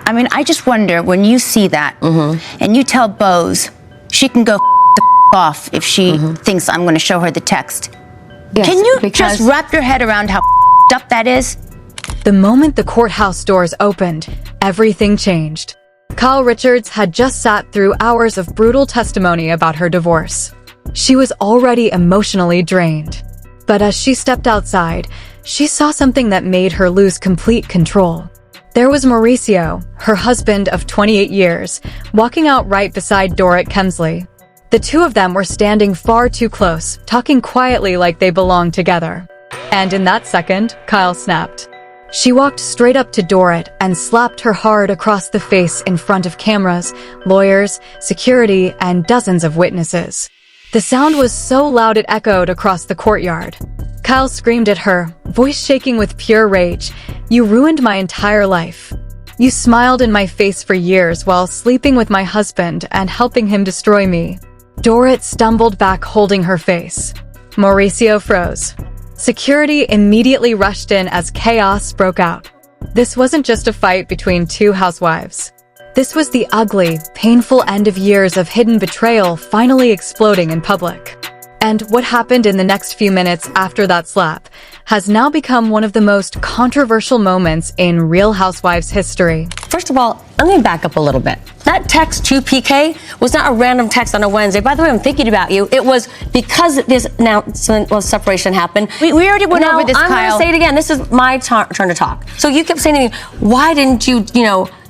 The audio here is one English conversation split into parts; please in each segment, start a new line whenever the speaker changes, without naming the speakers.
I mean, I just wonder when you see that and you tell Bose she can go off if she thinks I'm going to show her the text.
Yes,
can you just wrap your head around how up that is?
The moment the courthouse doors opened, everything changed. Kyle Richards had just sat through hours of brutal testimony about her divorce. She was already emotionally drained. But as she stepped outside, she saw something that made her lose complete control. There was Mauricio, her husband of 28 years, walking out right beside Dorit Kemsley. The two of them were standing far too close, talking quietly like they belonged together. And in that second, Kyle snapped. She walked straight up to Dorit and slapped her hard across the face in front of cameras, lawyers, security, and dozens of witnesses. The sound was so loud it echoed across the courtyard. Kyle screamed at her, voice shaking with pure rage, "You ruined my entire life. You smiled in my face for years while sleeping with my husband and helping him destroy me." Dorit stumbled back holding her face. Mauricio froze. Security immediately rushed in as chaos broke out. This wasn't just a fight between two housewives. This was the ugly, painful end of years of hidden betrayal finally exploding in public. And what happened in the next few minutes after that slap has now become one of the most controversial moments in Real Housewives history.
First of all, let me back up a little bit. That text to PK was not a random text on a Wednesday. By the way, I'm thinking about you. It was because this announcement of separation happened.
We already went over this,
Kyle. I'm going to say it again. This is my turn to talk. So you kept saying to me, why didn't you,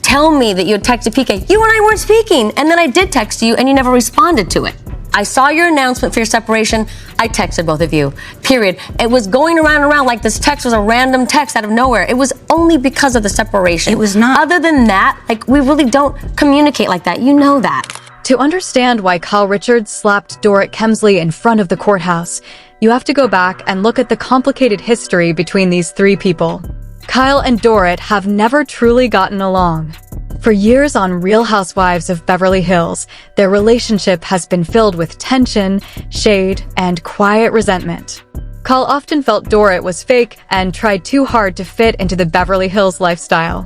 tell me that you had texted PK? You and I weren't speaking. And then I did text you and you never responded to it. I saw your announcement for your separation. I texted both of you, period. It was going around and around like this text was a random text out of nowhere. It was only because of the separation.
It was not.
Other than that, we really don't communicate like that. You know that.
To understand why Kyle Richards slapped Dorit Kemsley in front of the courthouse, you have to go back and look at the complicated history between these three people. Kyle and Dorit have never truly gotten along. For years on Real Housewives of Beverly Hills, their relationship has been filled with tension, shade, and quiet resentment. Kyle often felt Dorit was fake and tried too hard to fit into the Beverly Hills lifestyle.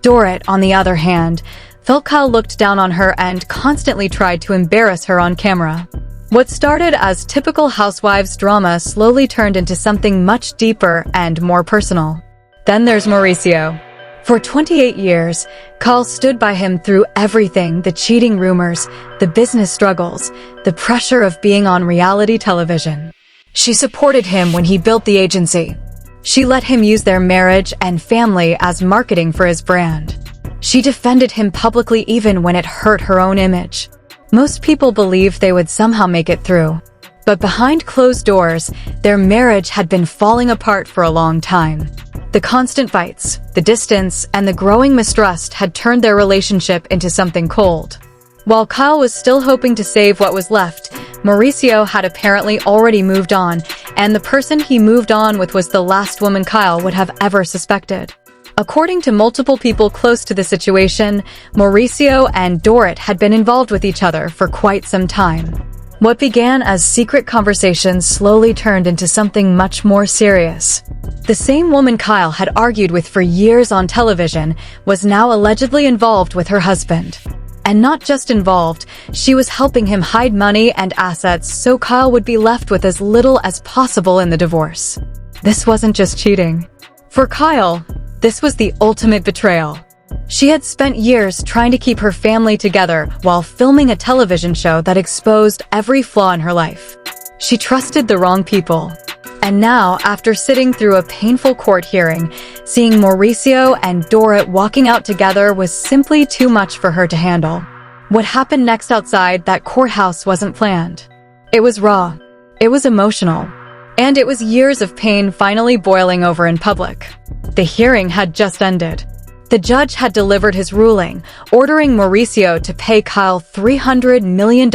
Dorit, on the other hand, felt Kyle looked down on her and constantly tried to embarrass her on camera. What started as typical housewives drama slowly turned into something much deeper and more personal. Then there's Mauricio. For 28 years, Kyle stood by him through everything: the cheating rumors, the business struggles, the pressure of being on reality television. She supported him when he built the agency. She let him use their marriage and family as marketing for his brand. She defended him publicly even when it hurt her own image. Most people believed they would somehow make it through. But behind closed doors, their marriage had been falling apart for a long time. The constant fights, the distance, and the growing mistrust had turned their relationship into something cold. While Kyle was still hoping to save what was left, Mauricio had apparently already moved on, and the person he moved on with was the last woman Kyle would have ever suspected. According to multiple people close to the situation, Mauricio and Dorit had been involved with each other for quite some time. What began as secret conversations slowly turned into something much more serious. The same woman Kyle had argued with for years on television was now allegedly involved with her husband. And not just involved, she was helping him hide money and assets so Kyle would be left with as little as possible in the divorce. This wasn't just cheating. For Kyle, this was the ultimate betrayal. She had spent years trying to keep her family together while filming a television show that exposed every flaw in her life. She trusted the wrong people. And now, after sitting through a painful court hearing, seeing Mauricio and Dorit walking out together was simply too much for her to handle. What happened next outside that courthouse wasn't planned. It was raw. It was emotional. And it was years of pain finally boiling over in public. The hearing had just ended. The judge had delivered his ruling, ordering Mauricio to pay Kyle $300 million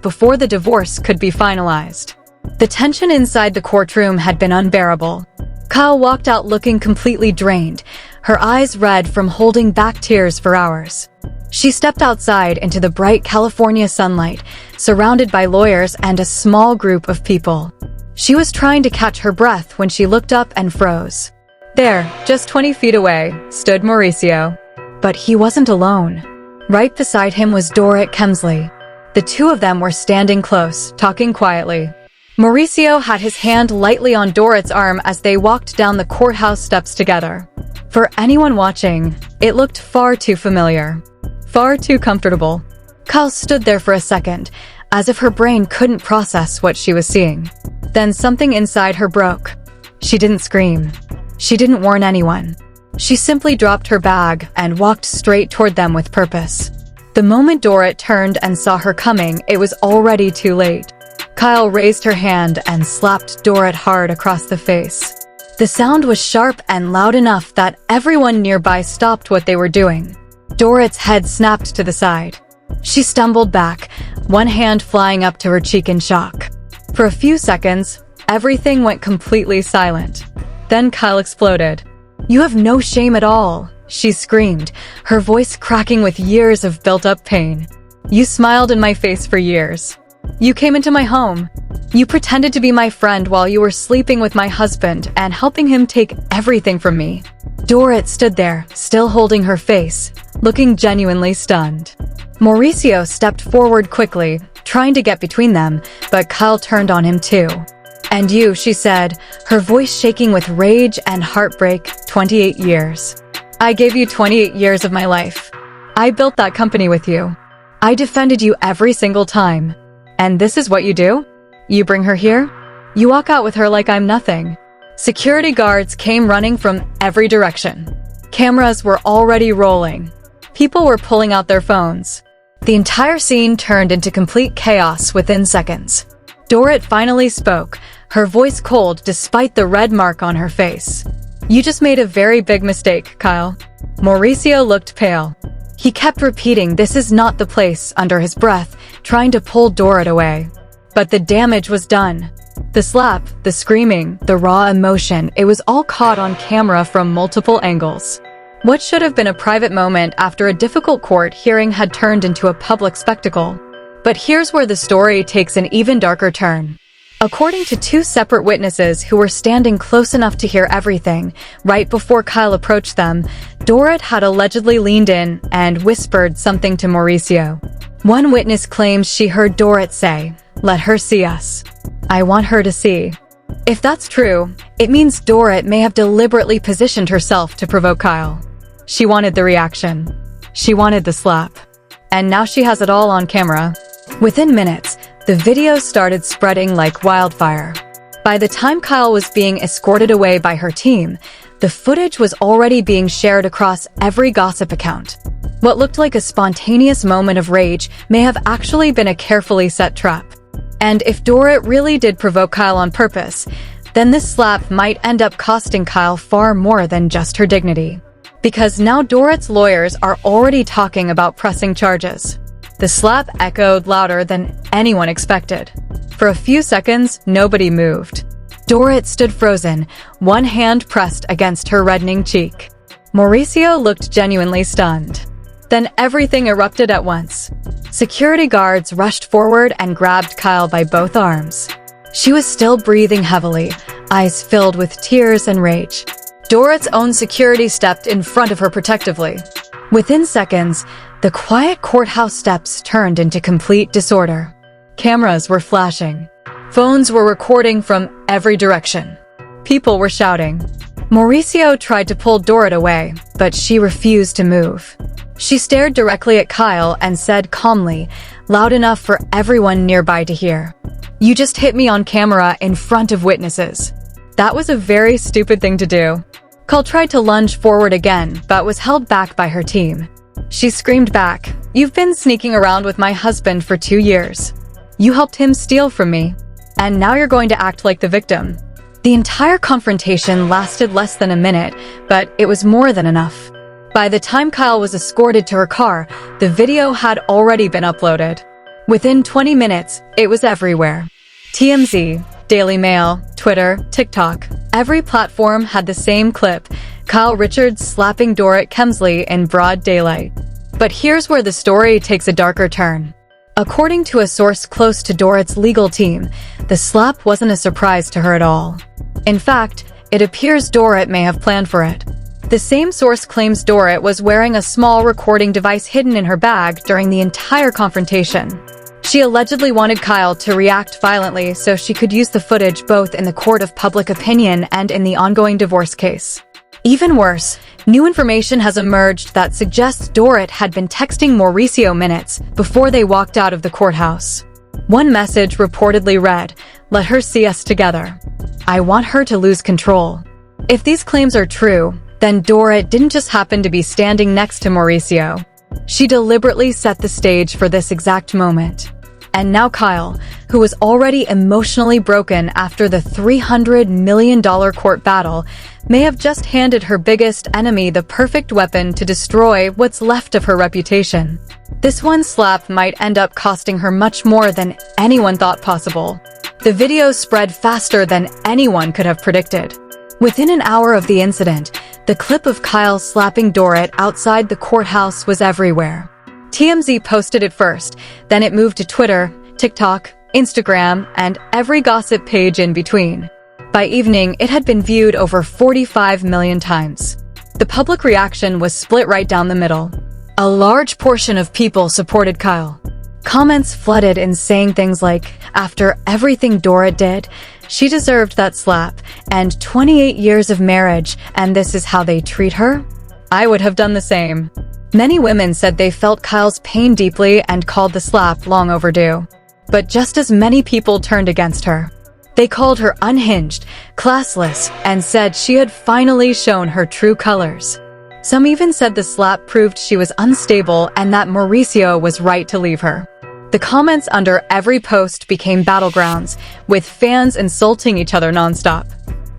before the divorce could be finalized. The tension inside the courtroom had been unbearable. Kyle walked out looking completely drained, her eyes red from holding back tears for hours. She stepped outside into the bright California sunlight, surrounded by lawyers and a small group of people. She was trying to catch her breath when she looked up and froze. There, just 20 feet away, stood Mauricio. But he wasn't alone. Right beside him was Dorit Kemsley. The two of them were standing close, talking quietly. Mauricio had his hand lightly on Dorit's arm as they walked down the courthouse steps together. For anyone watching, it looked far too familiar. Far too comfortable. Kyle stood there for a second, as if her brain couldn't process what she was seeing. Then something inside her broke. She didn't scream. She didn't warn anyone. She simply dropped her bag and walked straight toward them with purpose. The moment Dorit turned and saw her coming, it was already too late. Kyle raised her hand and slapped Dorit hard across the face. The sound was sharp and loud enough that everyone nearby stopped what they were doing. Dorit's head snapped to the side. She stumbled back, one hand flying up to her cheek in shock. For a few seconds, everything went completely silent. Then Kyle exploded. "You have no shame at all," she screamed, her voice cracking with years of built-up pain. "You smiled in my face for years. You came into my home. You pretended to be my friend while you were sleeping with my husband and helping him take everything from me." Dorit stood there, still holding her face, looking genuinely stunned. Mauricio stepped forward quickly, trying to get between them, but Kyle turned on him too. "And you," she said, her voice shaking with rage and heartbreak, 28 years. "I gave you 28 years of my life. I built that company with you. I defended you every single time. And this is what you do? You bring her here? You walk out with her like I'm nothing." Security guards came running from every direction. Cameras were already rolling. People were pulling out their phones. The entire scene turned into complete chaos within seconds. Dorit finally spoke, her voice cold despite the red mark on her face. "You just made a very big mistake, Kyle." Mauricio looked pale. He kept repeating "this is not the place" under his breath, trying to pull Dorit away. But the damage was done. The slap, the screaming, the raw emotion, it was all caught on camera from multiple angles. What should have been a private moment after a difficult court hearing had turned into a public spectacle. But here's where the story takes an even darker turn. According to two separate witnesses who were standing close enough to hear everything, right before Kyle approached them, Dorit had allegedly leaned in and whispered something to Mauricio. One witness claims she heard Dorit say, "Let her see us. I want her to see." If that's true, it means Dorit may have deliberately positioned herself to provoke Kyle. She wanted the reaction. She wanted the slap. And now she has it all on camera. Within minutes, the video started spreading like wildfire. By the time Kyle was being escorted away by her team, the footage was already being shared across every gossip account. What looked like a spontaneous moment of rage may have actually been a carefully set trap. And if Dorit really did provoke Kyle on purpose, then this slap might end up costing Kyle far more than just her dignity. Because now Dorit's lawyers are already talking about pressing charges. The slap echoed louder than anyone expected. For a few seconds, nobody moved. Dorit stood frozen, one hand pressed against her reddening cheek. Mauricio looked genuinely stunned. Then everything erupted at once. Security guards rushed forward and grabbed Kyle by both arms. She was still breathing heavily, eyes filled with tears and rage. Dorit's own security stepped in front of her protectively. Within seconds, the quiet courthouse steps turned into complete disorder. Cameras were flashing. Phones were recording from every direction. People were shouting. Mauricio tried to pull Dorit away, but she refused to move. She stared directly at Kyle and said calmly, loud enough for everyone nearby to hear, "You just hit me on camera in front of witnesses." That was a very stupid thing to do. Kyle tried to lunge forward again, but was held back by her team. She screamed back, "You've been sneaking around with my husband for 2 years. You helped him steal from me, and now you're going to act like the victim." The entire confrontation lasted less than a minute, but it was more than enough. By the time Kyle was escorted to her car, the video had already been uploaded. Within 20 minutes, it was everywhere. TMZ, Daily Mail, Twitter, TikTok, every platform had the same clip, Kyle Richards slapping Dorit Kemsley in broad daylight. But here's where the story takes a darker turn. According to a source close to Dorit's legal team, the slap wasn't a surprise to her at all. In fact, it appears Dorit may have planned for it. The same source claims Dorit was wearing a small recording device hidden in her bag during the entire confrontation. She allegedly wanted Kyle to react violently so she could use the footage both in the court of public opinion and in the ongoing divorce case. Even worse, new information has emerged that suggests Dorit had been texting Mauricio minutes before they walked out of the courthouse. One message reportedly read, "Let her see us together. I want her to lose control." If these claims are true, then Dorit didn't just happen to be standing next to Mauricio. She deliberately set the stage for this exact moment. And now Kyle, who was already emotionally broken after the $300 million court battle, may have just handed her biggest enemy the perfect weapon to destroy what's left of her reputation. This one slap might end up costing her much more than anyone thought possible. The video spread faster than anyone could have predicted. Within an hour of the incident, the clip of Kyle slapping Dorit outside the courthouse was everywhere. TMZ posted it first, then it moved to Twitter, TikTok, Instagram, and every gossip page in between. By evening, it had been viewed over 45 million times. The public reaction was split right down the middle. A large portion of people supported Kyle. Comments flooded in saying things like, "After everything Dorit did, she deserved that slap, and 28 years of marriage, and this is how they treat her? I would have done the same." Many women said they felt Kyle's pain deeply and called the slap long overdue. But just as many people turned against her. They called her unhinged, classless, and said she had finally shown her true colors. Some even said the slap proved she was unstable and that Mauricio was right to leave her. The comments under every post became battlegrounds, with fans insulting each other nonstop.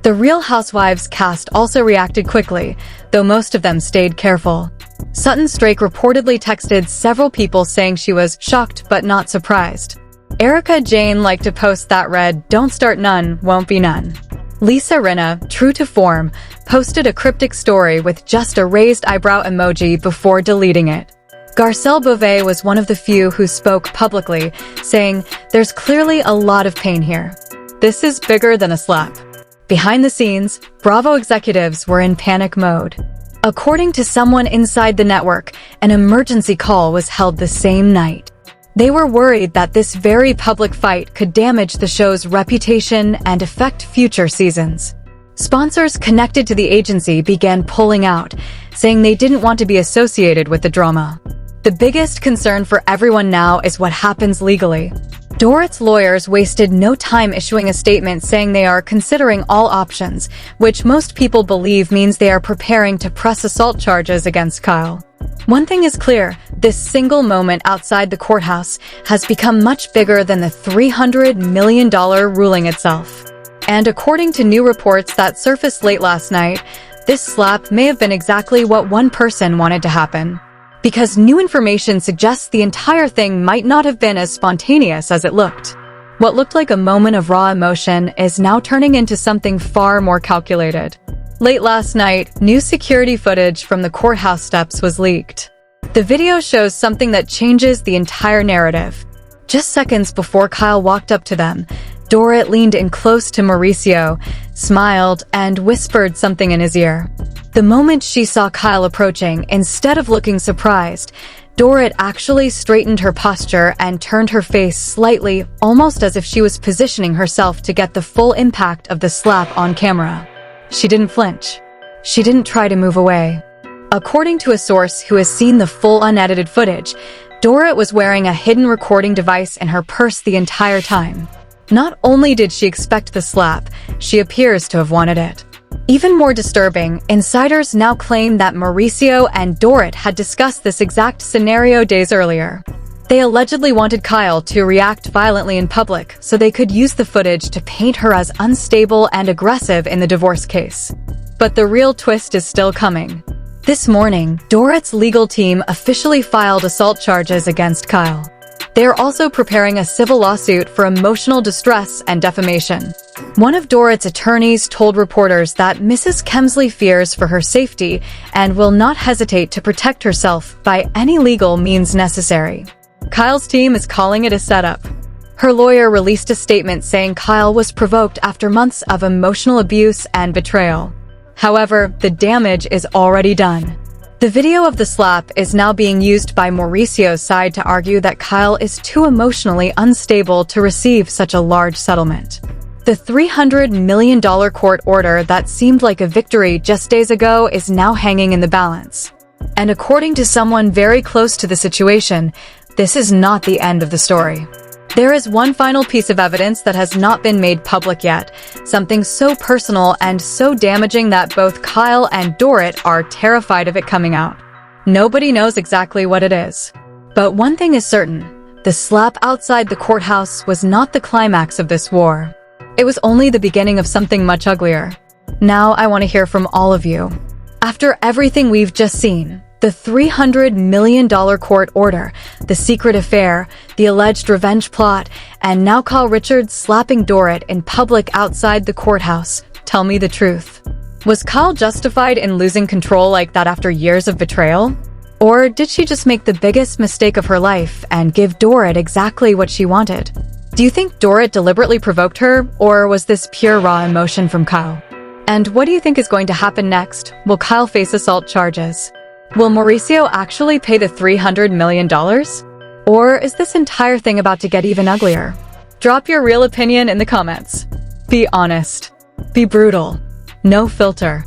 The Real Housewives cast also reacted quickly, though most of them stayed careful. Sutton Strake reportedly texted several people saying she was shocked but not surprised. Erica Jane liked to post that read, "Don't start none, won't be none." Lisa Rinna, true to form, posted a cryptic story with just a raised eyebrow emoji before deleting it. Garcelle Beauvais was one of the few who spoke publicly, saying, "There's clearly a lot of pain here. This is bigger than a slap." Behind the scenes, Bravo executives were in panic mode. According to someone inside the network, an emergency call was held the same night. They were worried that this very public fight could damage the show's reputation and affect future seasons. Sponsors connected to the agency began pulling out, saying they didn't want to be associated with the drama. The biggest concern for everyone now is what happens legally. Dorit's lawyers wasted no time issuing a statement saying they are considering all options, which most people believe means they are preparing to press assault charges against Kyle. One thing is clear, this single moment outside the courthouse has become much bigger than the $300 million ruling itself. And according to new reports that surfaced late last night, this slap may have been exactly what one person wanted to happen. Because new information suggests the entire thing might not have been as spontaneous as it looked. What looked like a moment of raw emotion is now turning into something far more calculated. Late last night, new security footage from the courthouse steps was leaked. The video shows something that changes the entire narrative. Just seconds before Kyle walked up to them, Dorit leaned in close to Mauricio, smiled, and whispered something in his ear. The moment she saw Kyle approaching, instead of looking surprised, Dorit actually straightened her posture and turned her face slightly, almost as if she was positioning herself to get the full impact of the slap on camera. She didn't flinch. She didn't try to move away. According to a source who has seen the full unedited footage, Dorit was wearing a hidden recording device in her purse the entire time. Not only did she expect the slap, she appears to have wanted it. Even more disturbing, insiders now claim that Mauricio and Dorit had discussed this exact scenario days earlier. They allegedly wanted Kyle to react violently in public so they could use the footage to paint her as unstable and aggressive in the divorce case. But the real twist is still coming. This morning, Dorit's legal team officially filed assault charges against Kyle. They are also preparing a civil lawsuit for emotional distress and defamation. One of Dorit's attorneys told reporters that Mrs. Kemsley fears for her safety and will not hesitate to protect herself by any legal means necessary. Kyle's team is calling it a setup. Her lawyer released a statement saying Kyle was provoked after months of emotional abuse and betrayal. However, the damage is already done. The video of the slap is now being used by Mauricio's side to argue that Kyle is too emotionally unstable to receive such a large settlement. The $300 million court order that seemed like a victory just days ago is now hanging in the balance. And according to someone very close to the situation, this is not the end of the story. There is one final piece of evidence that has not been made public yet, something so personal and so damaging that both Kyle and Dorit are terrified of it coming out. Nobody knows exactly what it is. But one thing is certain, the slap outside the courthouse was not the climax of this war. It was only the beginning of something much uglier. Now I want to hear from all of you. After everything we've just seen, the $300 million court order, the secret affair, the alleged revenge plot, and now Kyle Richards slapping Dorit in public outside the courthouse. Tell me the truth. Was Kyle justified in losing control like that after years of betrayal? Or did she just make the biggest mistake of her life and give Dorit exactly what she wanted? Do you think Dorit deliberately provoked her, or was this pure raw emotion from Kyle? And what do you think is going to happen next? Will Kyle face assault charges? Will Mauricio actually pay the $300 million? Or is this entire thing about to get even uglier? Drop your real opinion in the comments. Be honest. Be brutal. No filter.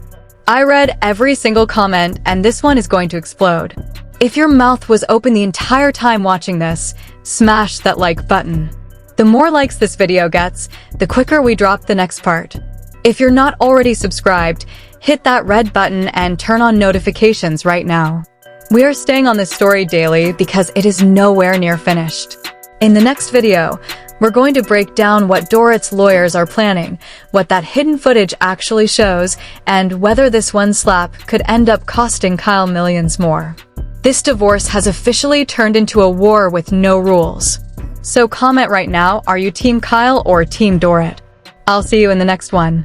I read every single comment, and this one is going to explode. If your mouth was open the entire time watching this, smash that like button. The more likes this video gets, the quicker we drop the next part. If you're not already subscribed, hit that red button and turn on notifications right now. We are staying on this story daily because it is nowhere near finished. In the next video, we're going to break down what Dorit's lawyers are planning, what that hidden footage actually shows, and whether this one slap could end up costing Kyle millions more. This divorce has officially turned into a war with no rules. So comment right now, are you Team Kyle or Team Dorit? I'll see you in the next one.